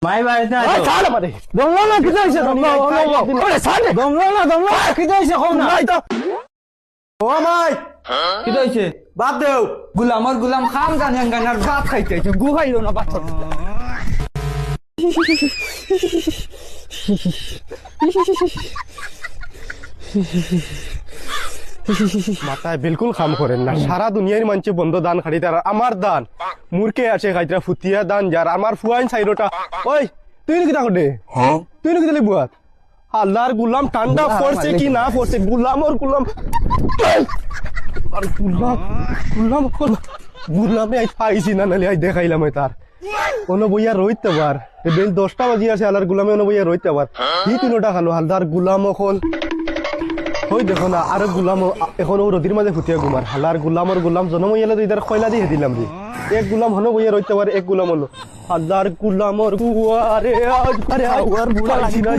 মাই বাড়িতে ওই আছো ছাড় আমারে দমলো না কি হইছে দমলো ওরে ছাড় দমলো না কি হইছে কও না নাই তো ও মাই কি হইছে বাদ দেও গুলাম খাম গান গানার ভাত খাইতে গু খাইলো না বাচ্চা মাথায় বিলকুল কাম করেন না সারা দুনিয়ার মানুষে বন্ধ দান খাড়ি তার আমার দান মূর্খে আছে খাইতরা ফুতিয়া দান যার আমার ফুয়াইন সাইরোটা ওই তুই নাকি তা করে তুই নাকি দিলি বুয়াত আল্লাহর গুলাম ঠান্ডা পড়ছে কি না পড়ছে গুলাম আর গুলামে আজ পাইছি না নালে আজ দেখাইলাম তার কোনো বইয়া রইতে পার বেল 10টা বাজি আছে আল্লাহর গুলামে কোনো বইয়া রইতে পার কি 3টা খালো হালদার গুলাম এখন ওই দেখো না আর গুলাম এখন ও রদির মাঝে ফুটিয়া গুমার হালার গুলাম জনম ইয়ালে তো ইদার খয়লা দিয়ে দিলাম রে এক গুলাম হনো বইয়া রইতে পারে এক গুলাম হলো হালদার গুলামর গুয়ারে আজ আরে আর বুড়া লাগি না